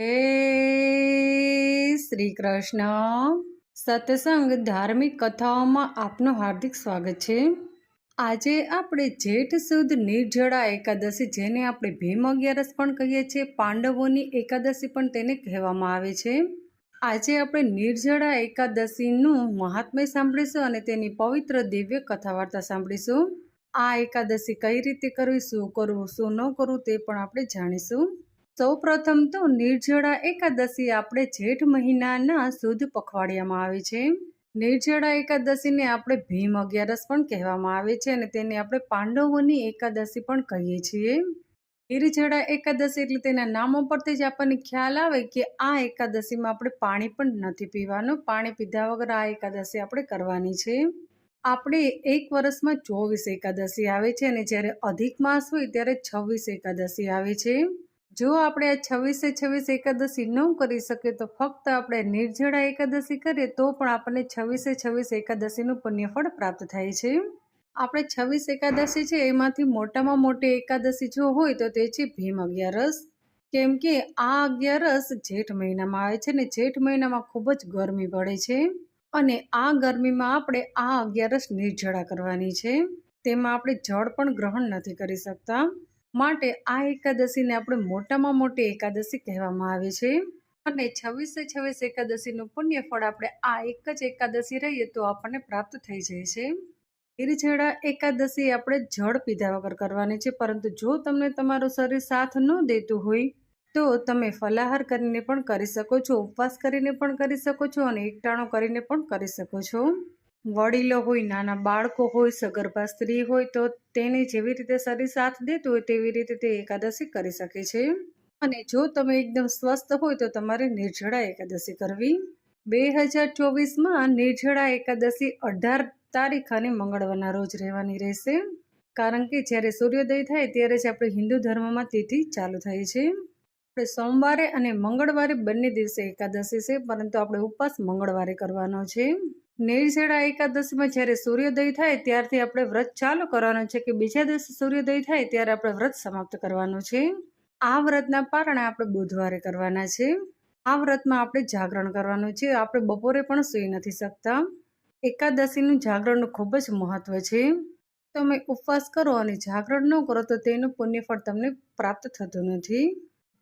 હે શ્રી કૃષ્ણ સત્સંગ ધાર્મિક કથાઓમાં આપનું હાર્દિક સ્વાગત છે। આજે આપણે જેઠ સુદ નિર્જળા એકાદશી, જેને આપણે ભીમ અગિયારસ પણ કહીએ છીએ, પાંડવોની એકાદશી પણ તેને કહેવામાં આવે છે। આજે આપણે નિર્જળા એકાદશીનું મહાત્મ્ય સાંભળીશું અને તેની પવિત્ર દિવ્ય કથા વાર્તા સાંભળીશું। આ એકાદશી કઈ રીતે કરવી, શું કરવું શું ન કરવું તે પણ આપણે જાણીશું। સૌ પ્રથમ તો નિર્જળા એકાદશી આપણે જેઠ મહિનાના સુદ પખવાડિયામાં આવે છે। નિર્જળા એકાદશીને આપણે ભીમ અગિયારસ પણ કહેવામાં આવે છે અને તેને આપણે પાંડવોની એકાદશી પણ કહીએ છીએ। નિર્જળા એકાદશી એટલે તેના નામો પરથી જ આપણને ખ્યાલ આવે કે આ એકાદશીમાં આપણે પાણી પણ નથી પીવાનું। પાણી પીધા વગર આ એકાદશી આપણે કરવાની છે। આપણે એક વર્ષમાં 24 એકાદશી આવે છે અને જ્યારે અધિક માસ હોય ત્યારે 26 એકાદશી આવે છે। જો આપણે આ 26 એકાદશી ન કરી શકીએ તો ફક્ત આપણે નિર્જળા એકાદશી કરીએ તો પણ આપણને 26 એકાદશીનું પુણ્યફળ પ્રાપ્ત થાય છે। આપણે 26 એકાદશી છે એમાંથી મોટામાં મોટી એકાદશી જો હોય તો તે છે ભીમ અગિયારસ। કેમ કે આ અગિયારસ જેઠ મહિનામાં આવે છે ને જેઠ મહિનામાં ખૂબ જ ગરમી પડે છે અને આ ગરમીમાં આપણે આ અગિયારસ નિર્જળા કરવાની છે। તેમાં આપણે જળ પણ ગ્રહણ નથી કરી શકતા, માટે આ એકાદશીને આપણે મોટામાં મોટી એકાદશી કહેવામાં આવે છે અને 26 એકાદશીનું પુણ્ય ફળ આપણે આ એક જ એકાદશી રહીએ તો આપણને પ્રાપ્ત થઈ જાય છે। નિર્જળા એકાદશી આપણે જળ પીધા વગર કરવાની છે, પરંતુ જો તમને તમારું શરીર સાથ ન દેતું હોય તો તમે ફલાહાર કરીને પણ કરી શકો છો, ઉપવાસ કરીને પણ કરી શકો છો અને એકટાણું કરીને પણ કરી શકો છો। વડીલો હોય, નાના બાળકો હોય, સગર્ભા સ્ત્રી હોય તો તેને જેવી રીતે શરીર સાથ દેતું હોય તેવી રીતે તે એકાદશી કરી શકે છે। અને જો તમે એકદમ સ્વસ્થ હોય તો તમારે નિર્જળા એકાદશી કરવી। 2024માં નિર્જળા એકાદશી 18 તારીખ અને મંગળવારના રોજ રહેવાની રહેશે, કારણ કે જ્યારે સૂર્યોદય થાય ત્યારે જ આપણે હિન્દુ ધર્મમાં તિથિ ચાલુ થાય છે। આપણે સોમવારે અને મંગળવારે બંને દિવસે એકાદશી છે, પરંતુ આપણે ઉપવાસ મંગળવારે કરવાનો છે। નિર્જળા એકાદશીમાં જ્યારે સૂર્યોદય થાય ત્યારથી આપણે વ્રત ચાલુ કરવાનું છે કે બીજા દિવસે સૂર્યોદય થાય ત્યારે આપણે વ્રત સમાપ્ત કરવાનું છે। આ વ્રતના પારણા આપણે બુધવારે કરવાના છે। આ વ્રતમાં આપણે જાગરણ કરવાનું છે, આપણે બપોરે પણ સૂઈ નથી શકતા। એકાદશીનું જાગરણનું ખૂબ જ મહત્વ છે। તમે ઉપવાસ કરો અને જાગરણ ન કરો તો તેનું પુણ્યફળ તમને પ્રાપ્ત થતું નથી।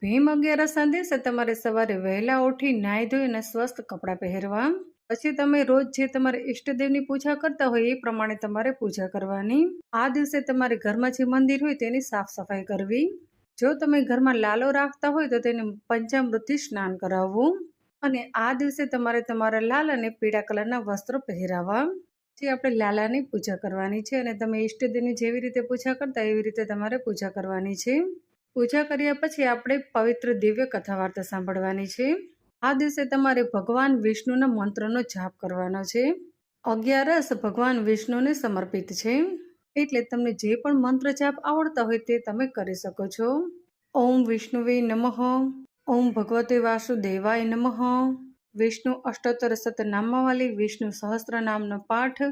ભીમ અગિયારસના દિવસે તમારે સવારે વહેલા ઉઠી નાહી ધોઈ અને સ્વસ્થ કપડાં પહેરવા, પછી તમે રોજ જે તમારે ઈષ્ટદેવની પૂજા કરતા હોય એ પ્રમાણે તમારે પૂજા કરવાની। આ દિવસે તમારે ઘરમાં જે મંદિર હોય તેની સાફ સફાઈ કરવી। જો તમે ઘરમાં લાલો રાખતા હોય તો તેને પંચામૃતથી સ્નાન કરાવવું અને આ દિવસે તમારે તમારા લાલાને પીળા કલરના વસ્ત્રો પહેરાવવા। જે આપણે લાલાની પૂજા કરવાની છે અને તમે ઈષ્ટદેવની જેવી રીતે પૂજા કરતા એવી રીતે તમારે પૂજા કરવાની છે। પૂજા કર્યા પછી આપણે પવિત્ર દિવ્ય કથા વાર્તા સાંભળવાની છે। આ દિવસે તમારે ભગવાન વિષ્ણુના મંત્રનો જાપ કરવાનો છે। અગિયારસ ભગવાન વિષ્ણુને સમર્પિત છે, એટલે તમને જે પણ મંત્ર જાપ આવડતા હોય તે તમે કરી શકો છો। ઓમ વિષ્ણુવે નમઃ, ઓમ ભગવતે વાસુદેવાય નમઃ, વિષ્ણુ અષ્ટોત્તર શતનામાવાળી વિષ્ણુ સહસ્ત્ર નામનો પાઠ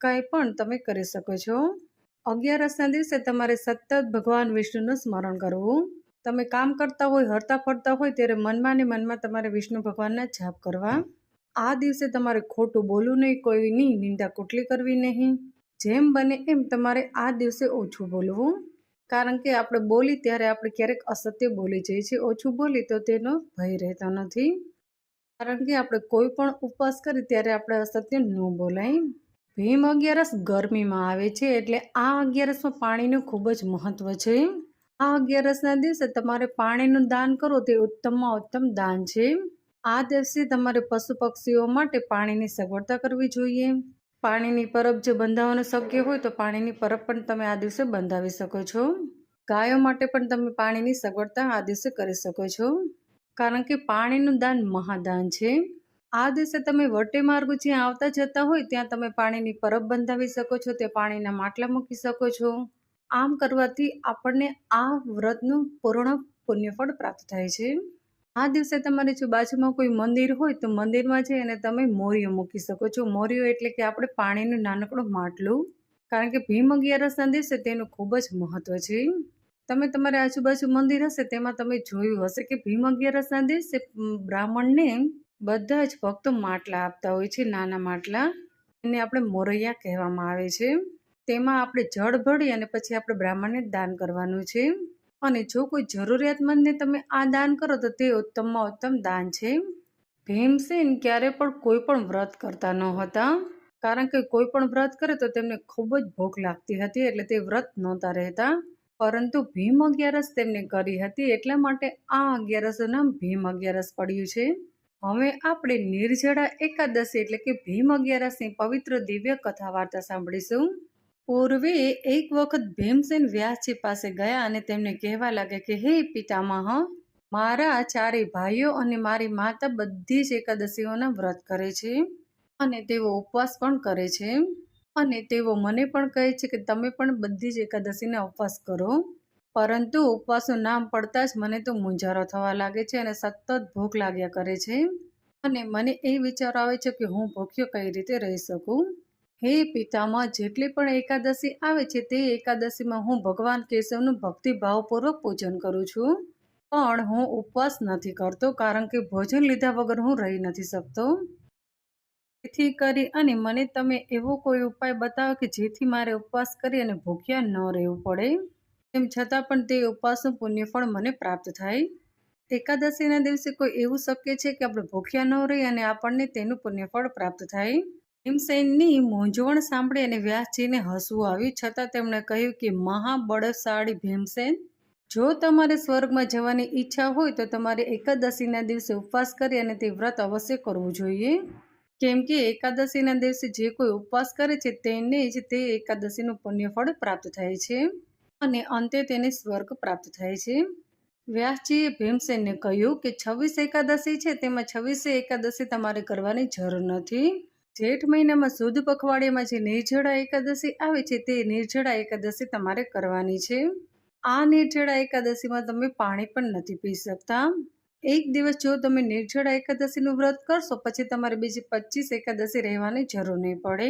કંઈ પણ તમે કરી શકો છો। અગિયારસના દિવસે તમારે સતત ભગવાન વિષ્ણુનું સ્મરણ કરવું। તમે કામ કરતા હોય, હરતા ફરતા હોય ત્યારે મનમાં ને મનમાં તમારે વિષ્ણુ ભગવાનના જાપ કરવા। આ દિવસે તમારે ખોટું બોલવું નહીં, કોઈની નિંદા કુટલી કરવી નહીં। જેમ બને એમ તમારે આ દિવસે ઓછું બોલવું, કારણ કે આપણે બોલી ત્યારે આપણે ક્યારેક અસત્ય બોલી જઈએ છીએ। ઓછું બોલી તો તેનો ભય રહેતો નથી, કારણ કે આપણે કોઈ પણ ઉપવાસ કરીએ ત્યારે આપણે અસત્ય ન બોલાય। ભીમ અગિયારસ ગરમીમાં આવે છે, એટલે આ અગિયારસમાં પાણીનું ખૂબ જ મહત્વ છે। આ અગિયારસના દિવસે તમારે પાણીનું દાન કરો તે ઉત્તમમાં ઉત્તમ દાન છે। આ દિવસે તમારે પશુ પક્ષીઓ માટે પાણીની સગવડતા કરવી જોઈએ। પાણીની પરબ જો બંધાવવાનું શક્ય હોય તો પાણીની પરબ પણ તમે આ દિવસે બંધાવી શકો છો। ગાયો માટે પણ તમે પાણીની સગવડતા આ દિવસે કરી શકો છો, કારણ કે પાણીનું દાન મહાદાન છે। આ દિવસે તમે વટે માર્ગ જ્યાં આવતા જતા હોય ત્યાં તમે પાણીની પરબ બંધાવી શકો છો, તે પાણીના માટલા મૂકી શકો છો। આમ કરવાથી આપણને આ વ્રતનું પૂર્ણ પુણ્યફળ પ્રાપ્ત થાય છે। આ દિવસે તમારે જો બાજુમાં કોઈ મંદિર હોય તો મંદિરમાં જઈ અને તમે મોરિયો મૂકી શકો છો। મોરિયો એટલે કે આપણે પાણીનું નાનકડું માટલું, કારણ કે ભીમ અગિયારસના દિવસે તેનું ખૂબ જ મહત્વ છે। તમે તમારી આજુબાજુ મંદિર હશે તેમાં તમે જોયું હશે કે ભીમ અગિયારસના દિવસે બ્રાહ્મણને બધા જ ભક્તો માટલા આપતા હોય છે, નાના માટલા. એને આપણે મોરૈયા કહેવામાં આવે છે. તેમાં આપણે જળ ભરી અને પછી આપણે બ્રાહ્મણને દાન કરવાનું છે. અને જો કોઈ જરૂરિયાતમંદને તમે આ દાન કરો તો તે ઉત્તમમાં ઉત્તમ દાન છે. ભીમસેન ક્યારે પણ કોઈ પણ વ્રત કરતા ન હતા, કારણ કે કોઈ પણ વ્રત કરે તો તેમને ખૂબ જ ભૂખ લાગતી હતી, એટલે તે વ્રત નહોતા રહેતા. પરંતુ ભીમ અગિયારસ તેમને કરી હતી, એટલા માટે આ અગિયારસનું નામ ભીમ અગિયારસ પડ્યું છે. હવે આપણે નિર્જળા એકાદશી એટલે કે ભીમ અગિયારસની પવિત્ર દિવ્ય કથા વાર્તા સાંભળીશું. પૂર્વે એક વખત ભીમસેન વ્યાસજી પાસે ગયા અને તેમને કહેવા લાગ્યા કે હે પિતામહ, મારા ચારેય ભાઈઓ અને મારી માતા બધી જ એકાદશીઓના વ્રત કરે છે અને તેઓ ઉપવાસ પણ કરે છે. અને તેઓ મને પણ કહે છે કે તમે પણ બધી જ એકાદશીના ઉપવાસ કરો. પરંતુ ઉપવાસનું નામ પડતા જ મને તો મૂંઝારો થવા લાગે છે અને સતત ભૂખ લાગ્યા કરે છે. અને મને એ વિચાર આવે છે કે હું ભૂખ્યો કઈ રીતે રહી શકું. હે પિતામહ, જેટલી પણ એકાદશી આવે છે તે એકાદશીમાં હું ભગવાન કેશવનું ભક્તિભાવપૂર્વક પૂજન કરું છું, પણ હું ઉપવાસ નથી કરતો, કારણ કે ભોજન લીધા વગર હું રહી નથી શકતો. જેથી કરી અને મને તમે એવો કોઈ ઉપાય બતાવો કે જેથી મારે ઉપવાસ કરી અને ભૂખ્યા ન રહેવું પડે, તેમ છતાં પણ તે ઉપવાસનું પુણ્યફળ મને પ્રાપ્ત થાય. એકાદશીના દિવસે કોઈ એવું શક્ય છે કે આપણે ભૂખ્યા ન રહીએ અને આપણને તેનું પુણ્યફળ પ્રાપ્ત થાય? ભીમસેનની મૂંઝવણ સાંભળી અને વ્યાસજીને હસવું આવ્યું, છતાં તેમણે કહ્યું કે મહાબળશાળી ભીમસેન, જો તમારે સ્વર્ગમાં જવાની ઈચ્છા હોય તો તમારે એકાદશીના દિવસે ઉપવાસ કરી અને તે વ્રત અવશ્ય કરવું જોઈએ. કેમ કે એકાદશીના દિવસે જે કોઈ ઉપવાસ કરે છે તેને જ તે એકાદશીનું પુણ્યફળ પ્રાપ્ત થાય છે અને અંતે તેને સ્વર્ગ પ્રાપ્ત થાય છે. વ્યાસજીએ ભીમસેનને કહ્યું કે 26 એકાદશી છે, તેમાં 26 એકાદશી તમારે કરવાની જરૂર નથી. જેઠ મહિનામાં સુદ પખવાડિયામાં જે નિર્જળા એકાદશી આવે છે તે નિર્જળા એકાદશી તમારે કરવાની છે. આ નિર્જળા એકાદશીમાં તમે પાણી પણ નથી પી શકતા. એક દિવસ જો તમે નિર્જળા એકાદશીનું વ્રત કરશો પછી તમારે બીજી 25 એકાદશી રહેવાની જરૂર નહીં પડે,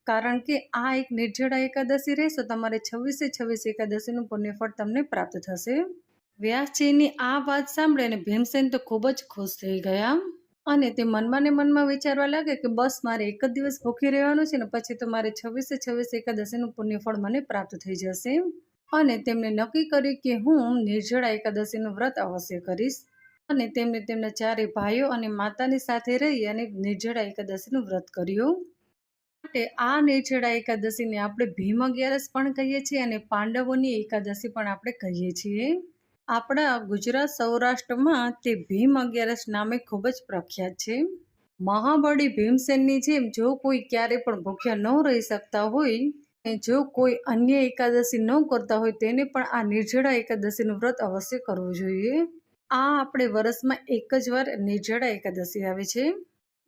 કારણ કે આ એક નિર્જળા એકાદશી રહેશો તમારે 26 એકાદશીનું પુણ્યફળ તમને પ્રાપ્ત થશે. વ્યાસજીની આ વાત સાંભળી અને ભીમસેન તો ખૂબ જ ખુશ થઈ ગયા અને તે મનમાં ને મનમાં વિચારવા લાગે કે બસ મારે એક જ દિવસ ભૂખી રહેવાનું છે ને પછી તો મારે 26 એકાદશીનું પુણ્યફળ મને પ્રાપ્ત થઈ જશે. અને તેમણે નક્કી કર્યું કે હું નિર્જળા એકાદશીનું વ્રત અવશ્ય કરીશ. અને તેમને તેમના ચારે ભાઈઓ અને માતાની સાથે રહી અને નિર્જળા એકાદશીનું વ્રત કર્યું. માટે આ નિર્જળા એકાદશીને આપણે ભીમ અગિયારસ પણ કહીએ છીએ અને પાંડવોની એકાદશી પણ આપણે કહીએ છીએ. આપણા ગુજરાત સૌરાષ્ટ્રમાં તે ભીમ અગિયારસ નામે ખૂબ જ પ્રખ્યાત છે. મહાબળી ભીમસેનની જેમ જો કોઈ ક્યારે પણ ભૂખ્યા ન રહી શકતા હોય અને જો કોઈ અન્ય એકાદશી ન કરતા હોય તેને પણ આ નિર્જળા એકાદશીનું વ્રત અવશ્ય કરવું જોઈએ. આ આપણે વર્ષમાં એક જ વાર નિર્જળા એકાદશી આવે છે.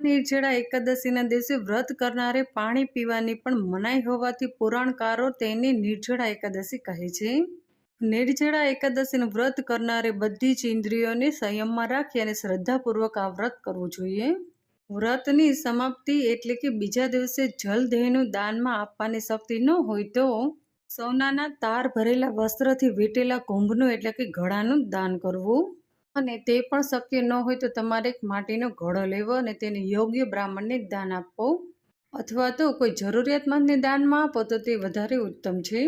નિર્જળા એકાદશીના દિવસે વ્રત કરનારે પાણી પીવાની પણ મનાઈ હોવાથી પુરાણકારો તેને નિર્જળા એકાદશી કહે છે. નિર્જળા એકાદશીનું વ્રત કરનારે બધી જ ઇન્દ્રિયોને સંયમમાં રાખી અને શ્રદ્ધાપૂર્વક આ વ્રત કરવું જોઈએ. વ્રતની સમાપ્તિ એટલે કે બીજા દિવસે જલદેહનું દાનમાં આપવાની શક્તિ ન હોય તો સોનાના તાર ભરેલા વસ્ત્રથી વીટેલા કુંભનું એટલે કે ઘડાનું દાન કરવું. અને તે પણ શક્ય ન હોય તો તમારે એક માટીનો ઘડો લેવો અને તેને યોગ્ય બ્રાહ્મણને દાન આપવો, અથવા તો કોઈ જરૂરિયાતમંદને દાનમાં આપો તો તે વધારે ઉત્તમ છે.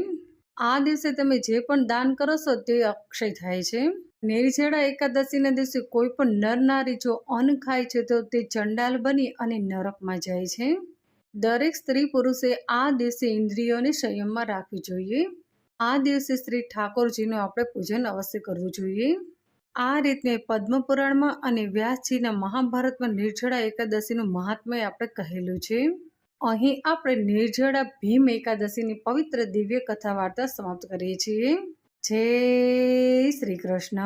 આ દિવસે તમે જે પણ દાન કરો છો તે અક્ષય થાય છે. નિર્જળા એકાદશીના દિવસે કોઈ પણ નર નારી જો અન્ન ખાય છે તો તે ચંડાલ બની અને નરકમાં જાય છે. દરેક સ્ત્રી પુરુષે આ દિવસે ઇન્દ્રિયોને સંયમમાં રાખવી જોઈએ. આ દિવસે શ્રી ઠાકોરજીનું આપણે પૂજન અવશ્ય કરવું જોઈએ. આ રીતે પદ્મપુરાણમાં અને વ્યાસજીના મહાભારતમાં નિર્જળા એકાદશીનું મહાત્મય આપણે કહેલું છે. અહીં આપણે નિર્જળા ભીમ એકાદશીની પવિત્ર દિવ્ય કથા વાર્તા સમાપ્ત કરીએ છીએ. જય શ્રી કૃષ્ણ.